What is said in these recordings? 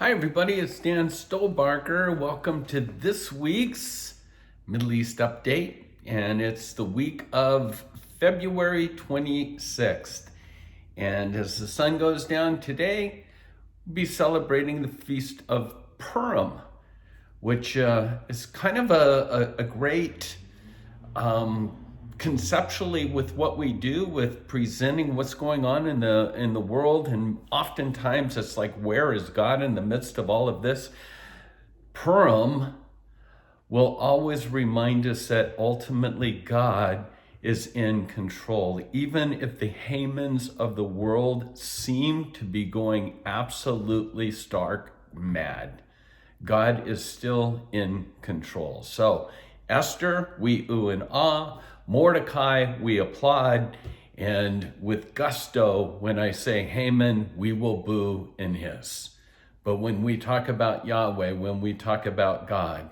Hi everybody, it's Dan Stolbarker. Welcome to this week's Middle East update, and it's the week of February 26th. And as the sun goes down today, we'll be celebrating the Feast of Purim, which is kind of a great conceptually with what we do with presenting what's going on in the world. And oftentimes it's like, where is God in the midst of all of this? Purim will always remind us that ultimately God is in control. Even if the Hamans of the world seem to be going absolutely stark mad, God is still in control. So Esther, we ooh and ah. Mordecai, we applaud. And with gusto, when I say Haman, we will boo and hiss. But when we talk about Yahweh, when we talk about God,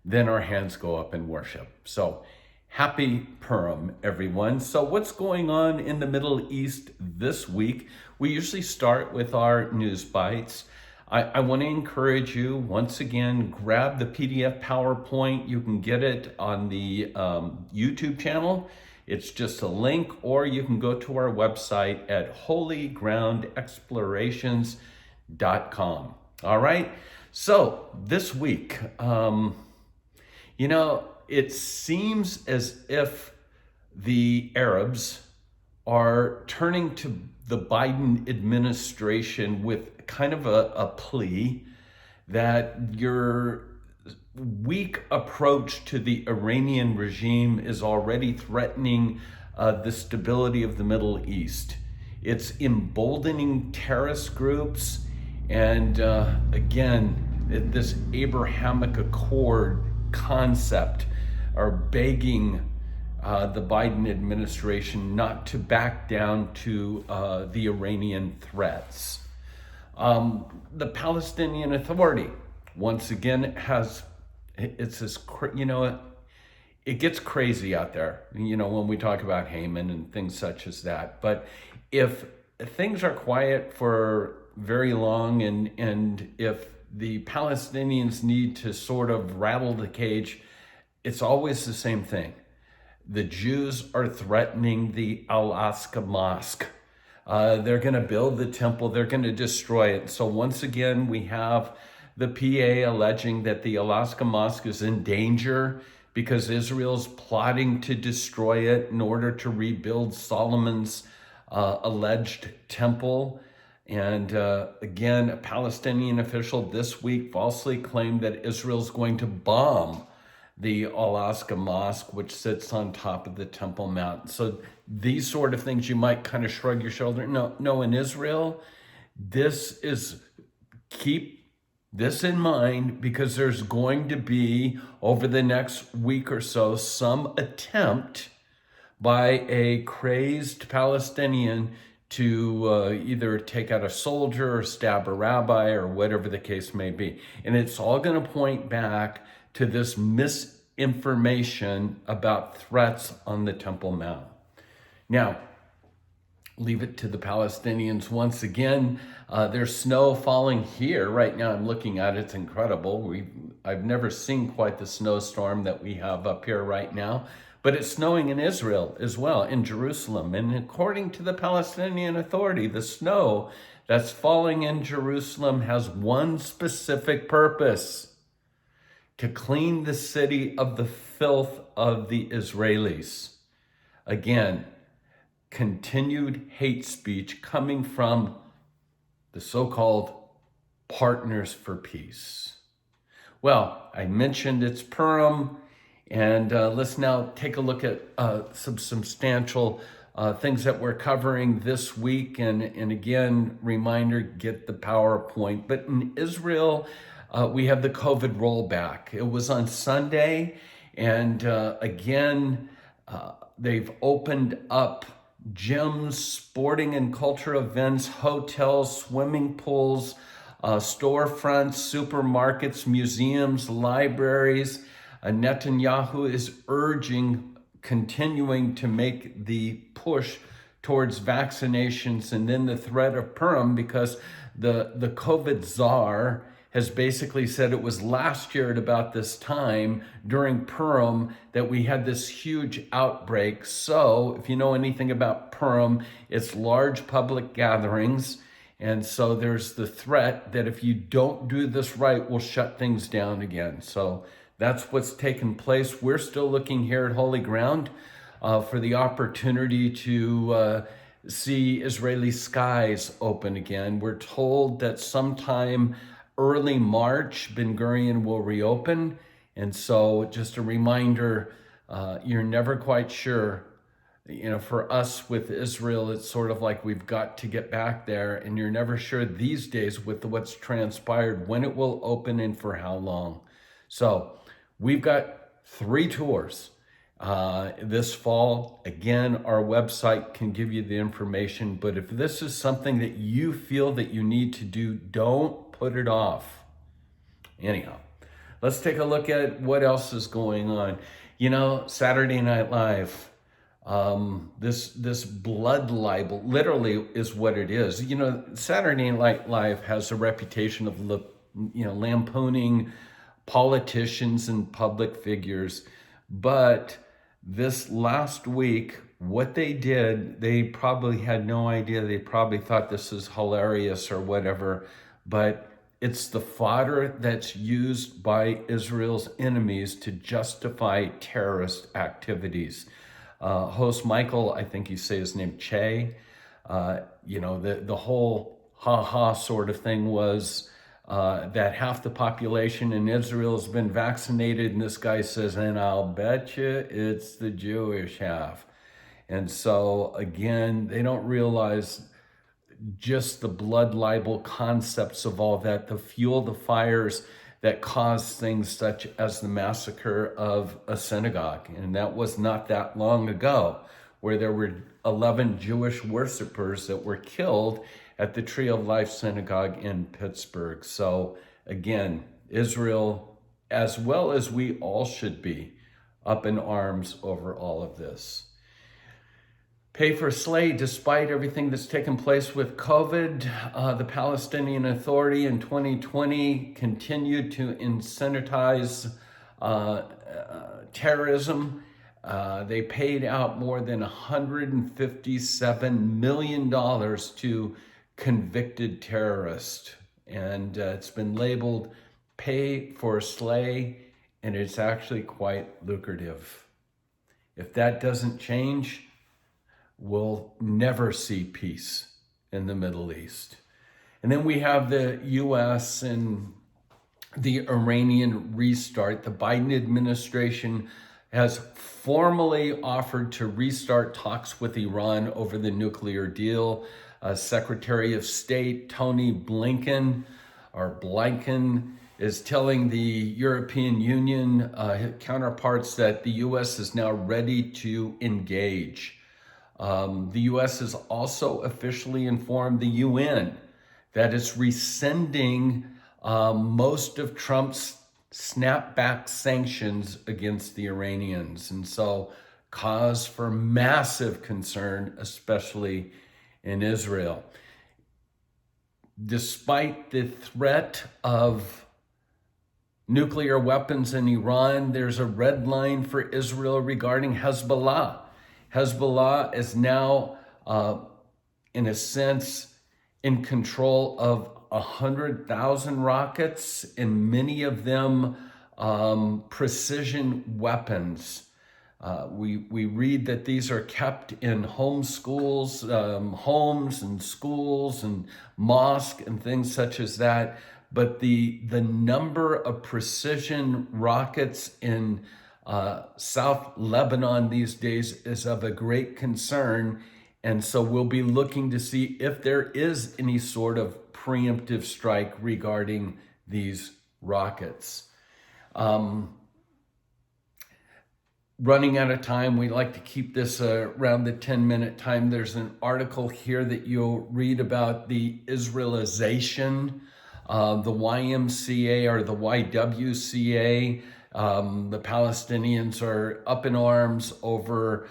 then our hands go up in worship. So happy Purim, everyone. So what's going on in the Middle East this week? We usually start with our news bites. I want to encourage you, once again, grab the PDF PowerPoint. You can get it on the YouTube channel. It's just a link, or you can go to our website at holygroundexplorations.com. All right? So this week, it seems as if the Arabs are turning to the Biden administration with kind of a plea that your weak approach to the Iranian regime is already threatening the stability of the Middle East. It's emboldening terrorist groups, and again, this Abrahamic Accord concept are begging the Biden administration not to back down to the Iranian threats. The Palestinian Authority, once again, it gets crazy out there, when we talk about Haman and things such as that. But if things are quiet for very long, and if the Palestinians need to sort of rattle the cage, it's always the same thing. The Jews are threatening the Al-Aqsa Mosque. They're going to build the temple. They're going to destroy it. So once again, we have the PA alleging that the Al-Aqsa Mosque is in danger because Israel's plotting to destroy it in order to rebuild Solomon's alleged temple. And again, a Palestinian official this week falsely claimed that Israel's going to bomb the Al-Aqsa Mosque, which sits on top of the Temple Mount. So these sort of things, you might kind of shrug your shoulder. No, in Israel, keep this in mind, because there's going to be, over the next week or so, some attempt by a crazed Palestinian to either take out a soldier or stab a rabbi or whatever the case may be. And it's all going to point back to this misinformation about threats on the Temple Mount. Now, leave it to the Palestinians once again. There's snow falling here right now. I'm looking at it. It's incredible. I've never seen quite the snowstorm that we have up here right now. But it's snowing in Israel as well, in Jerusalem. And according to the Palestinian Authority, the snow that's falling in Jerusalem has one specific purpose: to clean the city of the filth of the Israelis. Again, continued hate speech coming from the so-called Partners for Peace. Well, I mentioned it's Purim, and let's now take a look at some substantial things that we're covering this week. And again, reminder, get the PowerPoint. But in Israel, we have the COVID rollback. It was on Sunday, and again, they've opened up gyms, sporting and culture events, hotels, swimming pools, storefronts, supermarkets, museums, libraries. Netanyahu is continuing to make the push towards vaccinations, and then the threat of Purim, because The COVID czar has basically said it was last year at about this time during Purim that we had this huge outbreak. So if you know anything about Purim, it's large public gatherings. And so there's the threat that if you don't do this right, we'll shut things down again. So that's what's taken place. We're still looking here at Holy Ground for the opportunity to see Israeli skies open again. We're told that sometime early March, Ben Gurion will reopen. And so just a reminder, you're never quite sure. You know, for us with Israel, it's sort of like we've got to get back there, and you're never sure these days with what's transpired when it will open and for how long. So we've got 3 tours this fall. Again, our website can give you the information, but if this is something that you feel that you need to do, don't put it off. Anyhow, let's take a look at what else is going on. You know, Saturday Night Live, this blood libel literally is what it is. You know, Saturday Night Live has a reputation of lampooning politicians and public figures, but this last week, what they did, they probably had no idea. They probably thought this is hilarious or whatever, but it's the fodder that's used by Israel's enemies to justify terrorist activities. Host Michael, I think you say his name, Che, the whole ha-ha sort of thing was that half the population in Israel has been vaccinated, and this guy says, and I'll bet you it's the Jewish half. And so, again, they don't realize just the blood libel concepts of all that, the fuel the fires that caused things such as the massacre of a synagogue. And that was not that long ago, where there were 11 Jewish worshipers that were killed at the Tree of Life Synagogue in Pittsburgh. So again, Israel, as well as we all should be, up in arms over all of this. Pay for slay, despite everything that's taken place with COVID, the Palestinian Authority in 2020 continued to incentivize terrorism. They paid out more than $157 million to convicted terrorists. And it's been labeled pay for slay, and it's actually quite lucrative. If that doesn't change, we'll never see peace in the Middle East. And then we have the U.S. and the Iranian restart. The Biden administration has formally offered to restart talks with Iran over the nuclear deal. Secretary of State Tony Blinken is telling the European Union counterparts that the U.S. is now ready to engage. The U.S. has also officially informed the UN that it's rescinding most of Trump's snapback sanctions against the Iranians. And so cause for massive concern, especially in Israel. Despite the threat of nuclear weapons in Iran, there's a red line for Israel regarding Hezbollah. Hezbollah is now, in a sense, in control of 100,000 rockets, and many of them precision weapons. We read that these are kept in homes and schools and mosques and things such as that. But the number of precision rockets in South Lebanon these days is of a great concern. And so we'll be looking to see if there is any sort of preemptive strike regarding these rockets. Running out of time, we like to keep this around the 10-minute time. There's an article here that you'll read about the Israelization. The YMCA or the YWCA The Palestinians are up in arms over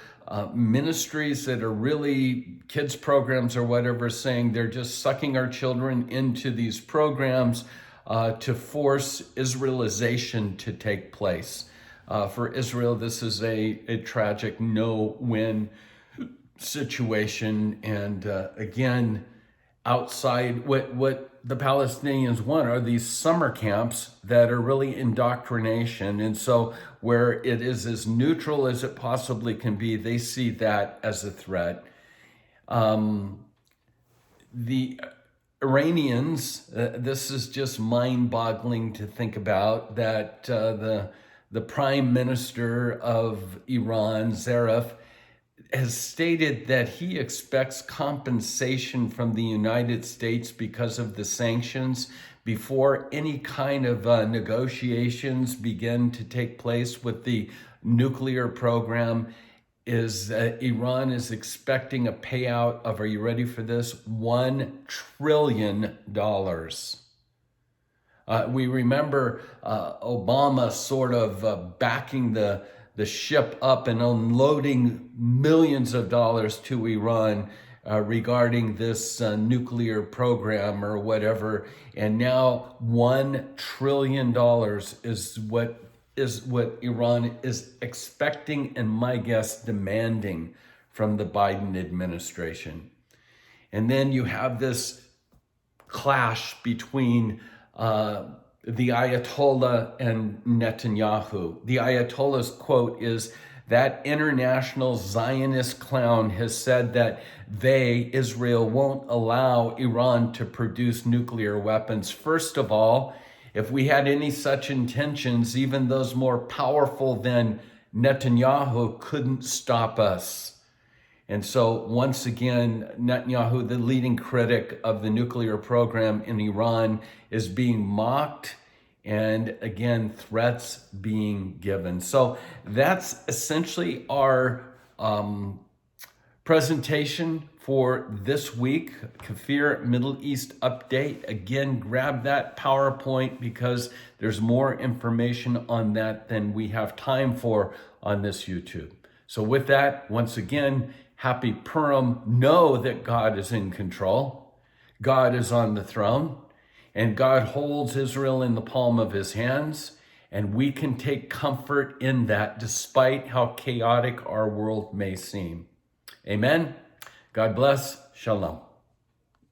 ministries that are really kids programs or whatever, saying they're just sucking our children into these programs to force Israelization to take place. For Israel, this is a tragic no-win situation. And again, outside, what the Palestinians want are these summer camps that are really indoctrination. And so where it is as neutral as it possibly can be, they see that as a threat. The Iranians, this is just mind-boggling to think about, that the prime minister of Iran, Zarif, has stated that he expects compensation from the United States because of the sanctions before any kind of negotiations begin to take place with the nuclear program. Iran is expecting a payout of, are you ready for this, $1 trillion. We remember Obama sort of backing the ship up and unloading millions of dollars to Iran regarding this nuclear program or whatever. And now $1 trillion is what Iran is expecting, and my guess demanding, from the Biden administration. And then you have this clash between the Ayatollah and Netanyahu. The Ayatollah's quote is that international Zionist clown has said that Israel, won't allow Iran to produce nuclear weapons. First of all, if we had any such intentions, even those more powerful than Netanyahu couldn't stop us. And so once again, Netanyahu, the leading critic of the nuclear program in Iran, is being mocked, and again, threats being given. So that's essentially our presentation for this week, KFIR Middle East update. Again, grab that PowerPoint because there's more information on that than we have time for on this YouTube. So with that, once again, happy Purim. Know that God is in control. God is on the throne, and God holds Israel in the palm of his hands, and we can take comfort in that despite how chaotic our world may seem. Amen. God bless. Shalom.